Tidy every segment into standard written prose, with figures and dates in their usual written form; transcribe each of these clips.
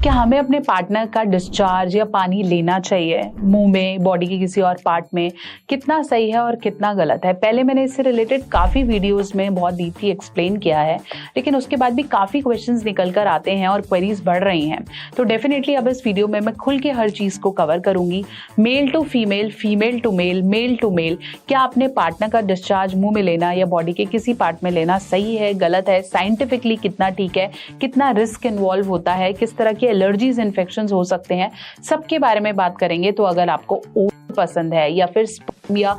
क्या हमें अपने पार्टनर का डिस्चार्ज या पानी लेना चाहिए मुंह में, बॉडी के किसी और पार्ट में? कितना सही है और कितना गलत है? पहले मैंने इससे रिलेटेड काफ़ी वीडियोस में बहुत डीपली एक्सप्लेन किया है, लेकिन उसके बाद भी काफ़ी क्वेश्चंस निकल कर आते हैं और क्वेरीज बढ़ रही हैं। तो डेफिनेटली अब इस वीडियो में मैं खुल के हर चीज़ को कवर करूंगी। Male to female, female to male, male to male, क्या अपने पार्टनर का डिस्चार्ज मुंह में लेना या बॉडी के किसी पार्ट में लेना सही है, गलत है, साइंटिफिकली कितना ठीक है, कितना रिस्क इन्वॉल्व होता है, किस तरह की एलर्जीज, इन्फेक्शंस हो सकते हैं, सबके बारे में बात करेंगे। तो अगर आपको पसंद है या फिर या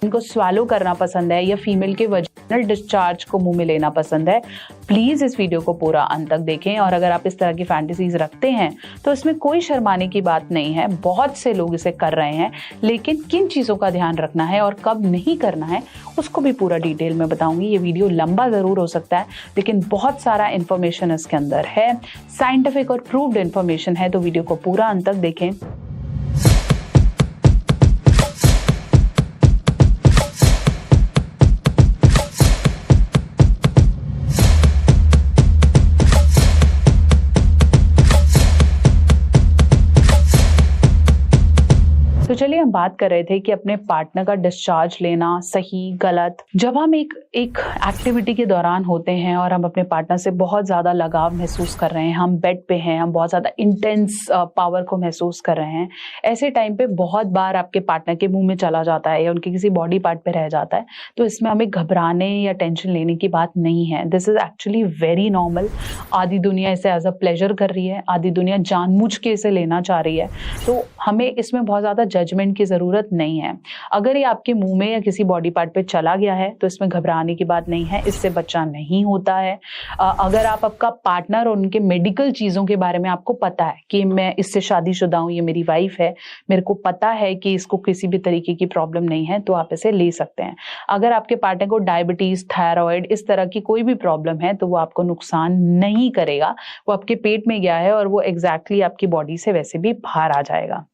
को स्वालो करना पसंद है या फीमेल के वजाइनल डिस्चार्ज को मुंह में लेना पसंद है, प्लीज इस वीडियो को पूरा अंत तक देखें। और अगर आप इस तरह की फैंटेसीज रखते हैं तो इसमें कोई शर्माने की बात नहीं है, बहुत से लोग इसे कर रहे हैं, लेकिन किन चीजों का ध्यान रखना है और कब नहीं करना है उसको भी पूरा डिटेल में बताऊंगी। ये वीडियो लंबा जरूर हो सकता है, लेकिन बहुत सारा इंफॉर्मेशन इसके अंदर है, साइंटिफिक और प्रूव्ड इंफॉर्मेशन है, तो वीडियो को पूरा अंत तक देखें। तो चलिए हम बात कर रहे थे कि अपने पार्टनर का डिस्चार्ज लेना सही गलत। जब हम एक एक्टिविटी के दौरान होते हैं और हम अपने पार्टनर से बहुत ज़्यादा लगाव महसूस कर रहे हैं, हम बेड पे हैं, हम बहुत ज़्यादा इंटेंस पावर को महसूस कर रहे हैं, ऐसे टाइम पे बहुत बार आपके पार्टनर के मुंह में चला जाता है या उनके किसी बॉडी पार्ट पे रह जाता है, तो इसमें हमें घबराने या टेंशन लेने की बात नहीं है। This is actually very normal. आधी दुनिया इसे एज अ प्लेजर कर रही है, आधी दुनिया जानबूझ के इसे लेना चाह रही है, तो हमें इसमें बहुत ज़्यादा जजमेंट की जरूरत नहीं है। अगर ये आपके मुंह में या किसी बॉडी पार्ट पे चला गया है तो इसमें घबराने की बात नहीं है, इससे बच्चा नहीं होता है। अगर आप आपका पार्टनर और उनके मेडिकल चीजों के बारे में आपको पता है कि मैं इससे शादीशुदा हूं, ये मेरी वाइफ है, मेरे को पता है कि इसको किसी भी तरीके की प्रॉब्लम नहीं है, तो आप इसे ले सकते हैं। अगर आपके पार्टनर को डायबिटीज, थायराइड, इस तरह की कोई भी प्रॉब्लम है तो वो आपको नुकसान नहीं करेगा, वो आपके पेट में गया है और वो एग्जैक्टली आपकी बॉडी से वैसे भी बाहर आ जाएगा।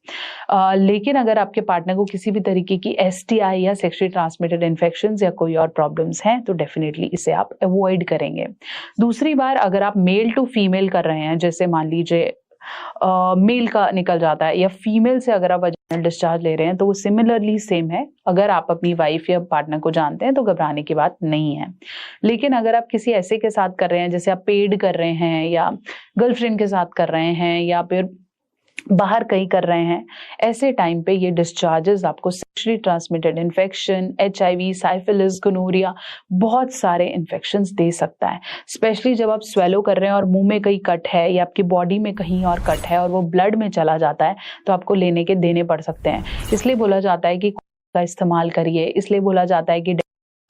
लेकिन अगर आपके पार्टनर को किसी भी तरीके की एसटीआई या सेक्सुअली ट्रांसमिटेड इन्फेक्शंस या कोई और प्रॉब्लम्स हैं तो डेफिनेटली इसे आप अवॉइड करेंगे। दूसरी बार अगर आप मेल टू फीमेल कर रहे हैं, जैसे मान लीजिए मेल का निकल जाता है या फीमेल से अगर आप वजाइनल डिस्चार्ज ले रहे हैं, तो वो सिमिलरली सेम है। अगर आप अपनी वाइफ या पार्टनर को जानते हैं तो घबराने की बात नहीं है। लेकिन अगर आप किसी ऐसे के साथ कर रहे हैं, जैसे आप पेड कर रहे हैं या गर्लफ्रेंड के साथ कर रहे हैं या फिर बाहर कहीं कर रहे हैं, ऐसे टाइम पे ये डिस्चार्जेस आपको sexually transmitted infection, HIV, syphilis, gonorrhoea, बहुत सारे इन्फेक्शंस दे सकता है। स्पेशली जब आप स्वेलो कर रहे हैं और मुंह में कहीं कट है या आपकी बॉडी में कहीं और कट है और वो ब्लड में चला जाता है, तो आपको लेने के देने पड़ सकते हैं। इसलिए बोला जाता है कि का इस्तेमाल करिए, इसलिए बोला जाता है कि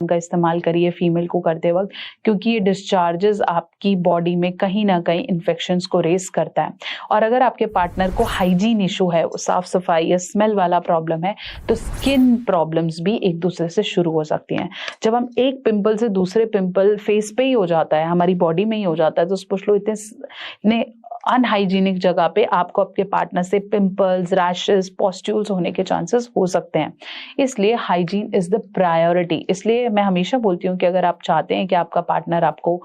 का इस्तेमाल करिए फीमेल को करते वक्त, क्योंकि ये डिस्चार्जेस आपकी बॉडी में कहीं ना कहीं इन्फेक्शंस को रेस करता है। और अगर आपके पार्टनर को हाइजीन इशू है, साफ सफाई या स्मेल वाला प्रॉब्लम है, तो स्किन प्रॉब्लम्स भी एक दूसरे से शुरू हो सकती हैं। जब हम एक पिंपल से दूसरे पिंपल फेस पे ही हो जाता है, हमारी बॉडी में ही हो जाता है, तो सोच लो इतने अनहाइजीनिक जगह पे आपको आपके पार्टनर से पिंपल्स, रैशेस, पॉस्ट्यूल्स होने के चांसेस हो सकते हैं। इसलिए हाइजीन इज द प्रायोरिटी। इसलिए मैं हमेशा बोलती हूँ कि अगर आप चाहते हैं कि आपका पार्टनर आपको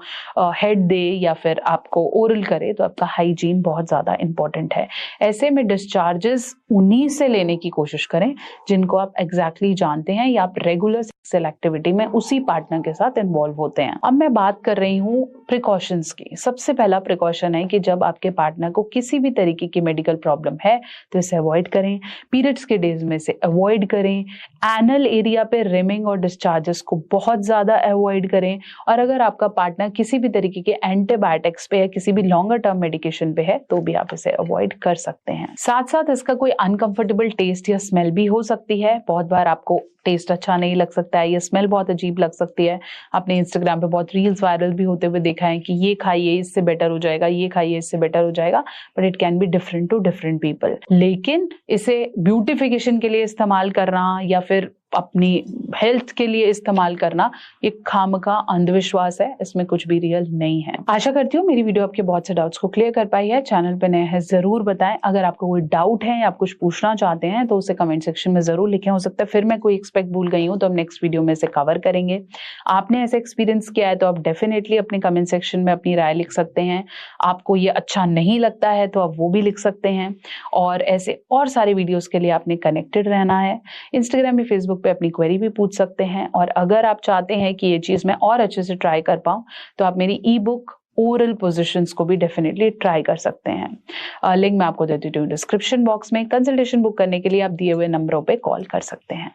हेड दे या फिर आपको ओरल करे, तो आपका हाइजीन बहुत ज्यादा इंपॉर्टेंट है। ऐसे में डिस्चार्जेस उन्हीं से लेने की कोशिश करें जिनको आप एग्जैक्टली जानते हैं या आप रेगुलर सेक्सुअल एक्टिविटी में उसी पार्टनर के साथ इन्वॉल्व होते हैं। अब मैं बात कर रही हूँ प्रिकॉशंस की। सबसे पहला प्रिकॉशन है कि जब आपके पार्टनर को किसी भी तरीके की मेडिकल प्रॉब्लम है तो इसे अवॉइड करें। पीरियड्स के डेज में से अवॉइड करें। एनल एरिया पे रिमिंग और डिस्चार्जेस को बहुत ज्यादा अवॉइड करें। और अगर आपका पार्टनर किसी भी तरीके के एंटीबायोटिक्स पे या किसी भी लॉन्गर टर्म मेडिकेशन पे है तो भी आप इसे अवॉइड कर सकते हैं। साथ साथ इसका कोई अनकंफर्टेबल टेस्ट या स्मेल भी हो सकती है। बहुत बार आपको टेस्ट अच्छा नहीं लग सकता है, ये स्मेल बहुत अजीब लग सकती है। आपने इंस्टाग्राम पे बहुत रील्स वायरल भी होते हुए देखा है कि ये खाइए इससे बेटर हो जाएगा, ये खाइए इससे बेटर हो जाएगा, but it can be different to different people. लेकिन इसे ब्यूटिफिकेशन के लिए इस्तेमाल करना या फिर अपनी हेल्थ के लिए इस्तेमाल करना ये खामखा अंधविश्वास है, इसमें कुछ भी रियल नहीं है। आशा करती हूँ मेरी वीडियो आपके बहुत से डाउट्स को क्लियर कर पाई है। चैनल पे नए हैं जरूर बताएं। अगर आपको कोई डाउट है या आप कुछ पूछना चाहते हैं तो उसे कमेंट सेक्शन में जरूर लिखें। हो सकता है फिर मैं कोई एक्सपेक्ट भूल गई हूँ तो हम नेक्स्ट वीडियो में से कवर करेंगे। आपने ऐसा एक्सपीरियंस किया है तो आप डेफिनेटली अपने कमेंट सेक्शन में अपनी राय लिख सकते हैं। आपको ये अच्छा नहीं लगता है तो आप वो भी लिख सकते हैं। और ऐसे और सारे वीडियोस के लिए आपने कनेक्टेड रहना है। इंस्टाग्राम या फेसबुक पे अपनी क्वेरी भी पूछ सकते हैं। और अगर आप चाहते हैं कि ये चीज मैं और अच्छे से ट्राई कर पाऊं तो आप मेरी ई बुक ओरल पोजिशंस को भी डेफिनेटली ट्राई कर सकते हैं। लिंक मैं आपको दे देती हूँ डिस्क्रिप्शन बॉक्स में। कंसल्टेशन बुक करने के लिए आप दिए हुए नंबरों पे कॉल कर सकते हैं।